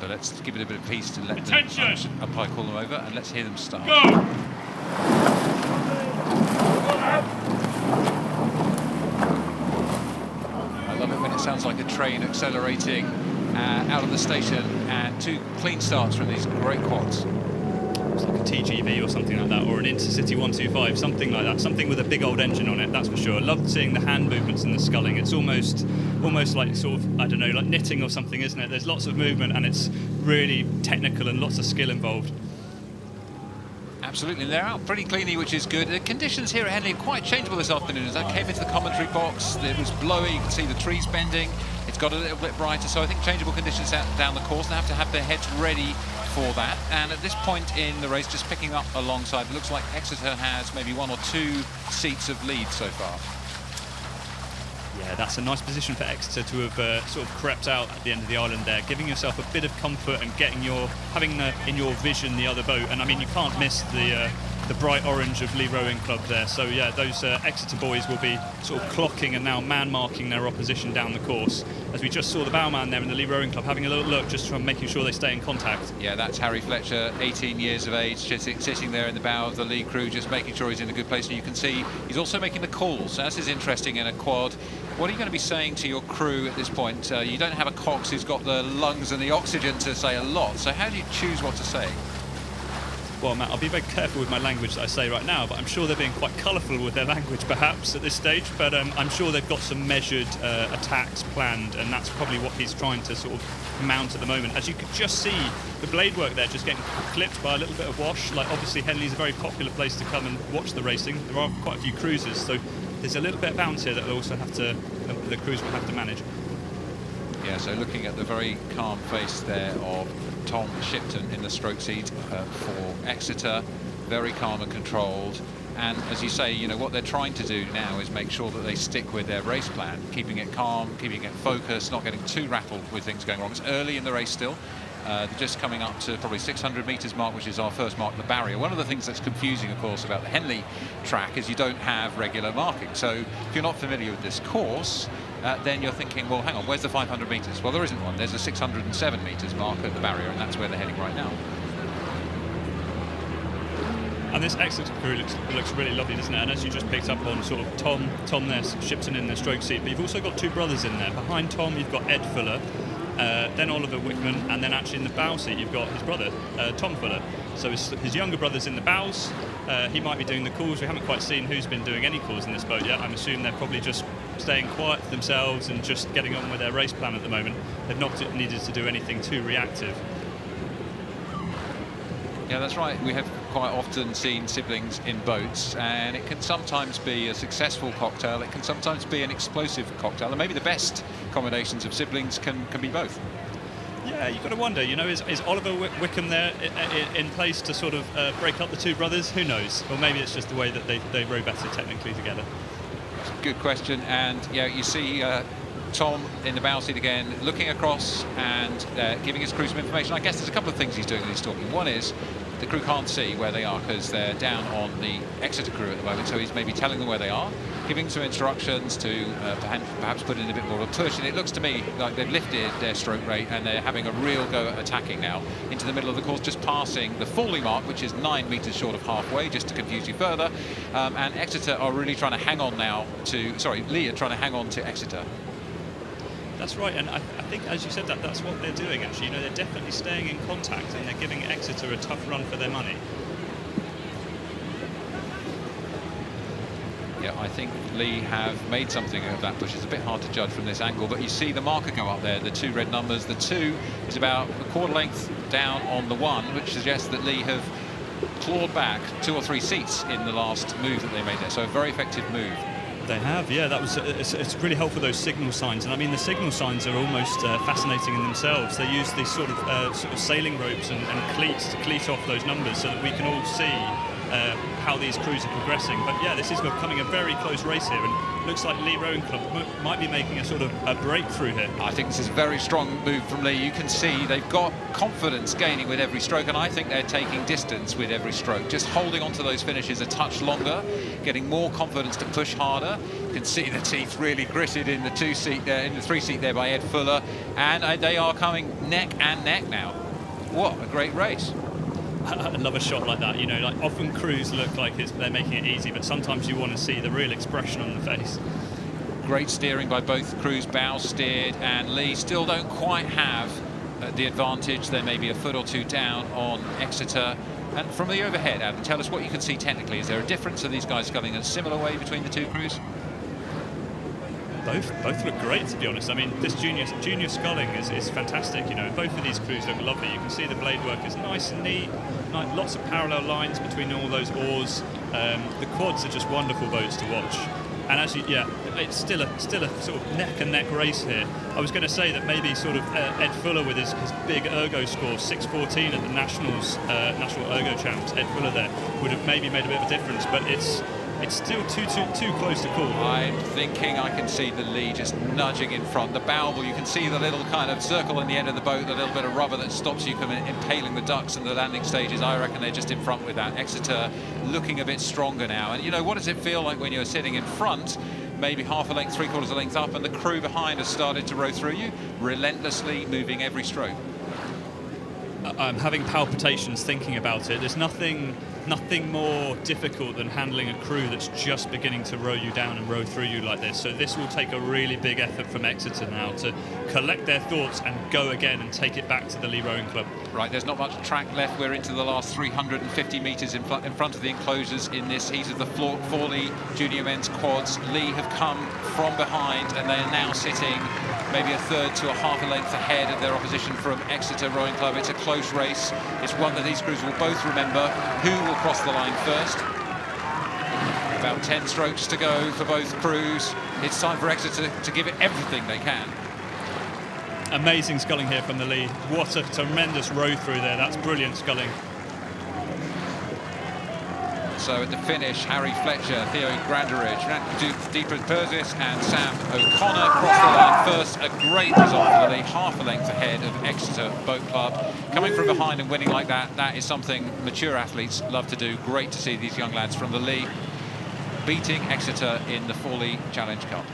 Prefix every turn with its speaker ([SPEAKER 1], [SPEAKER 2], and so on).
[SPEAKER 1] So let's give it a bit of peace to let the umpire call them over, and let's hear them start.
[SPEAKER 2] Go!
[SPEAKER 1] I love it when it sounds like a train accelerating out of the station, and 2 clean starts from these great quads.
[SPEAKER 2] It's like a TGV or something like that, or an Intercity 125, something like that, something with a big old engine on it, that's for sure. I love seeing the hand movements in the sculling. It's almost like sort of, I don't know, like knitting or something, isn't it? There's lots of movement and it's really technical and lots of skill involved.
[SPEAKER 1] Absolutely, they're out pretty cleanly, which is good. The conditions here at Henley are quite changeable this afternoon. As I came into the commentary box, it was blowing, you can see the trees bending, it's got a little bit brighter, so I think changeable conditions out down the course. They have to have their heads ready for that. And at this point in the race, just picking up alongside, it looks like Exeter has maybe 1 or 2 seats of lead so far.
[SPEAKER 2] Yeah, that's a nice position for Exeter to have sort of crept out at the end of the island there, giving yourself a bit of comfort and having in your vision the other boat. And I mean, you can't miss the bright orange of Lea Rowing Club there. So yeah, those Exeter boys will be sort of clocking and now man-marking their opposition down the course. As we just saw the bowman there in the Lea Rowing Club having a little look just from making sure they stay in contact.
[SPEAKER 1] Yeah, that's Harry Fletcher, 18 years of age, sitting there in the bow of the Lea crew, just making sure he's in a good place. And you can see he's also making the calls. So this is interesting in a quad. What are you going to be saying to your crew at this point? You don't have a Cox who's got the lungs and the oxygen to say a lot. So how do you choose what to say?
[SPEAKER 2] Well, Matt, I'll be very careful with my language that I say right now, but I'm sure they're being quite colourful with their language perhaps at this stage, but I'm sure they've got some measured attacks planned, and that's probably what he's trying to sort of mount at the moment. As you could just see, the blade work there just getting clipped by a little bit of wash. Like, obviously Henley's a very popular place to come and watch the racing. There are quite a few cruisers, so there's a little bit of bounce here that they'll also have to, the crews will have to manage.
[SPEAKER 1] Yeah, so looking at the very calm face there of Tom Shipton in the stroke seat for Exeter, very calm and controlled. And as you say, you know, what they're trying to do now is make sure that they stick with their race plan, keeping it calm, keeping it focused, not getting too rattled with things going wrong. It's early in the race still. They're just coming up to probably 600 metres mark, which is our first mark, the barrier. One of the things that's confusing, of course, about the Henley track is you don't have regular marking. So if you're not familiar with this course, then you're thinking, well, hang on, where's the 500 metres? Well, there isn't one. There's a 607 metres mark at the barrier, and that's where they're heading right now.
[SPEAKER 2] And this Exeter crew looks really lovely, doesn't it? And as you just picked up on, sort of Tom there, Shipton in the stroke seat, but you've also got 2 brothers in there. Behind Tom, you've got Ed Fuller, then Oliver Wickman, and then actually in the bow seat, you've got his brother, Tom Fuller. So his younger brother's in the bows. He might be doing the calls. We haven't quite seen who's been doing any calls in this boat yet. I'm assuming they're probably just staying quiet for themselves and just getting on with their race plan at the moment. They've not needed to do anything too reactive.
[SPEAKER 1] Yeah, that's right. We have quite often seen siblings in boats, and it can sometimes be a successful cocktail. It can sometimes be an explosive cocktail, and maybe the best combinations of siblings can be both.
[SPEAKER 2] Yeah, you've got to wonder, you know, is Oliver Wickham there in place to sort of break up the 2 brothers? Who knows? Or maybe it's just the way that they row better technically together.
[SPEAKER 1] Good question. And yeah, you see Tom in the bow seat again, looking across and giving his crew some information. I guess there's a couple of things he's doing when he's talking. One is the crew can't see where they are because they're down on the Exeter crew at the moment, so he's maybe telling them where they are, giving some instructions to perhaps put in a bit more of a push. And it looks to me like they've lifted their stroke rate and they're having a real go at attacking now into the middle of the course, just passing the Fawley mark, which is 9 metres short of halfway, just to confuse you further. And Exeter are really trying to hang on now to, sorry, Lea are trying to hang on to Exeter.
[SPEAKER 2] That's right, and I think, as you said, that's what they're doing, actually. You know, they're definitely staying in contact and they're giving Exeter a tough run for their money.
[SPEAKER 1] Yeah, I think Lea have made something of that push. It's a bit hard to judge from this angle, but you see the marker go up there, the 2 red numbers. The 2 is about a quarter length down on the 1, which suggests that Lea have clawed back 2 or 3 seats in the last move that they made there. So a very effective move.
[SPEAKER 2] They have, yeah. That was it's really helpful, those signal signs, and I mean the signal signs are almost fascinating in themselves. They use these sort of sailing ropes and cleats to cleat off those numbers so that we can all see how these crews are progressing. But yeah, this is becoming a very close race here, and looks like Lea Rowing Club might be making a sort of a breakthrough here.
[SPEAKER 1] I think this is a very strong move from Lea. You can see they've got confidence gaining with every stroke, and I think they're taking distance with every stroke, just holding on to those finishes a touch longer, getting more confidence to push harder. You can see the teeth really gritted in the two-seat there, in the three-seat there by Ed Fuller, and they are coming neck and neck now. What a great race.
[SPEAKER 2] I love a shot like that, you know, like often crews look like they're making it easy, but sometimes you want to see the real expression on the face.
[SPEAKER 1] Great steering by both crews, bow steered, and Lea still don't quite have the advantage. They may be a foot or two down on Exeter. And from the overhead, Adam, tell us what you can see technically. Is there a difference? Are these guys sculling in a similar way between the two crews?
[SPEAKER 2] Both look great, to be honest. I mean, this junior sculling is fantastic. You know, both of these crews look lovely. You can see the blade work is nice and neat. Lots of parallel lines between all those oars. The quads are just wonderful boats to watch. And actually, yeah, it's still a sort of neck and neck race here. I was going to say that maybe sort of Ed Fuller with his big ergo score, 6.14 at the Nationals, National Ergo Champs, Ed Fuller there would have maybe made a bit of a difference, but it's still too close to call.
[SPEAKER 1] I'm thinking I can see the Lea just nudging in front. The bow wall, you can see the little kind of circle in the end of the boat, the little bit of rubber that stops you from impaling the ducks and the landing stages. I reckon they're just in front with that. Exeter looking a bit stronger now. And you know, what does it feel like when you're sitting in front, maybe half a length, three-quarters a length up, and the crew behind has started to row through you, relentlessly moving every stroke?
[SPEAKER 2] I'm having palpitations thinking about it. There's nothing more difficult than handling a crew that's just beginning to row you down and row through you like this. So this will take a really big effort from Exeter now to collect their thoughts and go again and take it back to the Lea Rowing Club.
[SPEAKER 1] Right, there's not much track left. We're into the last 350 metres in front of the enclosures in this heat of the Fawley Junior Men's Quads. Lea have come from behind and they are now sitting maybe a third to a half a length ahead of their opposition from Exeter Rowing Club. It's a close race. It's one that these crews will both remember. Who will cross the line first? About 10 strokes to go for both crews. It's time for Exeter to give it everything they can.
[SPEAKER 2] Amazing sculling here from the Lea. What a tremendous row through there. That's brilliant sculling.
[SPEAKER 1] So at the finish, Harry Fletcher, Theo Granderidge, Deepa Persis and Sam O'Connor cross the line first. A great result for the Lea, half a length ahead of Exeter Boat Club. Coming from behind and winning like that, that is something mature athletes love to do. Great to see these young lads from the Lea beating Exeter in the Fawley Challenge Cup.